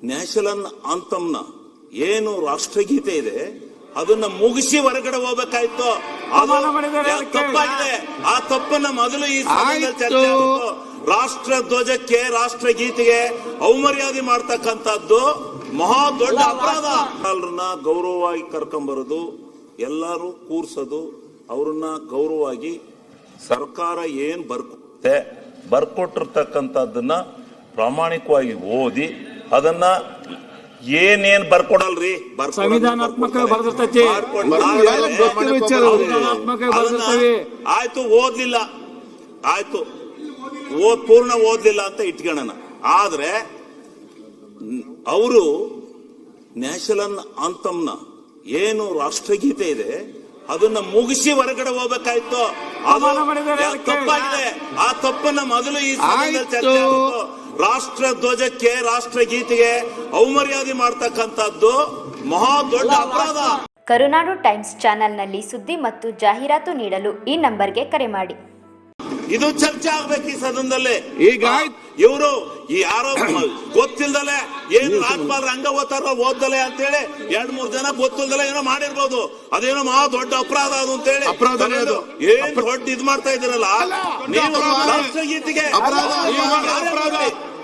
National ಆಂಥಮ್ನ ಏನು ರಾಷ್ಟ್ರಗೀತೆ ಇದೆ ಅದನ್ನ ಮುಗಿಸಿ ಹೊರಗಡೆ ಹೋಗ್ಬೇಕಾಯ್ತು. ಅದು ತಪ್ಪಾಗಿದೆ. ಆ ತಪ್ಪನ್ನ ಮೊದಲು ಈ ಚರ್ಚೆ ರಾಷ್ಟ್ರ ಧ್ವಜಕ್ಕೆ ರಾಷ್ಟ್ರಗೀತೆಗೆ ಅವಮರ್ಯಾದೆ ಮಾಡ್ತಕ್ಕಂಥದ್ದು ಮಹಾ ದೊಡ್ಡ ಅಪರಾಧ. ಎಲ್ಲರನ್ನ ಗೌರವವಾಗಿ ಕರ್ಕೊಂಬರೋದು, ಎಲ್ಲರೂ ಕೂರ್ಸೋದು, ಅವ್ರನ್ನ ಗೌರವವಾಗಿ ಸರ್ಕಾರ ಏನ್ ಬರ್ಕೊಟ್ಟಿರ್ತಕ್ಕಂಥದ್ದನ್ನ ಪ್ರಾಮಾಣಿಕವಾಗಿ ಓದಿ ಅದನ್ನ ಏನೇನ್ ಬರ್ಕೊಡಲ್ರಿ ಆಯ್ತು, ಓದ್ಲಿಲ್ಲ ಆಯ್ತು, ಪೂರ್ಣ ಓದ್ಲಿಲ್ಲ ಅಂತ ಇಟ್ಕೊಳ್ಳೋಣ. ಆದ್ರೆ ಅವರು ನ್ಯಾಷನಲ್ ಆಂಥಮ್ನ ಏನು ರಾಷ್ಟ್ರಗೀತೆ ಇದೆ ಅದನ್ನ ಮುಗಿಸಿ ಹೊರಗಡೆ ಹೋಗ್ಬೇಕಾಯ್ತು. ಅದು ತಪ್ಪಾಗಿದೆ. ಆ ತಪ್ಪನ್ನ ಮೊದಲು ಈ ಚರ್ಚೆ ರಾಷ್ಟ್ರ ಧ್ವಜಕ್ಕೆ ರಾಷ್ಟ್ರಗೀತೆಗೆ ಅವಮರ್ಯಾದೆ ಮಾಡ್ತಕ್ಕಂಥದ್ದು ಮಹಾ ದೊಡ್ಡ ಅಪರಾಧ. ಕರುನಾಡು ಟೈಮ್ಸ್ ಚಾನೆಲ್ನಲ್ಲಿ ಸುದ್ದಿ ಮತ್ತು ಜಾಹೀರಾತು ನೀಡಲು ಈ ನಂಬರ್ಗೆ ಕರೆ ಮಾಡಿ. ಇದು ಚರ್ಚೆ ಆಗ್ಬೇಕು ಈ ಸದನದಲ್ಲಿ. ಈಗ ಇವರು ಈ ಯಾರೋ ಗೊತ್ತಿಲ್ದಲೆ ಏನ್ ರಾಜ್ಪಾಲ್ ರಂಗ ಓದ್ದಲೆ ಅಂತೇಳಿ 2-3 ಜನ ಗೊತ್ತಿಲ್ದಲೆ ಏನೋ ಮಾಡಿರ್ಬೋದು. ಅದೇನೋ ಮಹಾ ದೊಡ್ಡ ಅಪರಾಧ ಅದು ಅಂತೇಳಿ ಏನ್ ದೊಡ್ಡ ಇದ್ ಮಾಡ್ತಾ ಇದ್ದೀರಲ್ಲ ನೀವು. ರಾಷ್ಟ್ರಗೀತೆಗೆ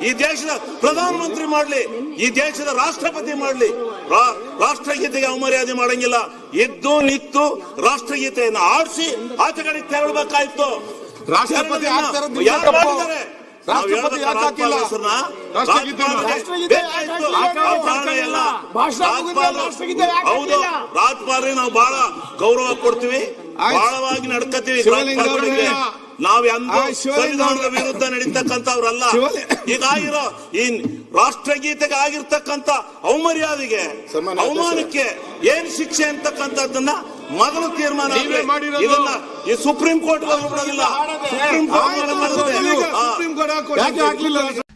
ಈ ದೇಶದ ಪ್ರಧಾನಮಂತ್ರಿ ಮಾಡ್ಲಿ, ಈ ದೇಶದ ರಾಷ್ಟ್ರಪತಿ ಮಾಡ್ಲಿ, ರಾಷ್ಟ್ರಗೀತೆಗೆ ಅವಮರ್ಯಾದೆ ಮಾಡಂಗಿಲ್ಲ. ಎದ್ದು ನಿಂತು ರಾಷ್ಟ್ರಗೀತೆಯನ್ನು ಆಡಿಸಿ ಆಚೆಗಡೆ ತೆರಳಬೇಕಾಯ್ತು. ರಾಷ್ಟ್ರಪತಿ ಹೌದು, ರಾಜ್ಪಾಲ್ಗೆ ನಾವು ಬಹಳ ಗೌರವ ಕೊಡ್ತೀವಿ, ಬಹಳವಾಗಿ ನಡ್ಕತೀವಿ. ನಾವ್ ಸಂವಿಧಾನದ ವಿರುದ್ಧ ನಡೀತಕ್ಕಂಥವ್ರಲ್ಲ. ಈಗಾಗಿರೋ ಈ ರಾಷ್ಟ್ರಗೀತೆಗೆ ಆಗಿರ್ತಕ್ಕಂಥ ಅವಮರ್ಯಾದೆಗೆ, ಅವಮಾನಕ್ಕೆ ಏನ್ ಶಿಕ್ಷೆ ಅಂತಕ್ಕಂಥದ್ದನ್ನ ಮೊದಲು ತೀರ್ಮಾನ ಇದನ್ನ ಈ ಸುಪ್ರೀಂ ಕೋರ್ಟ್ ಬಿಡೋದಿಲ್ಲ. Supreme court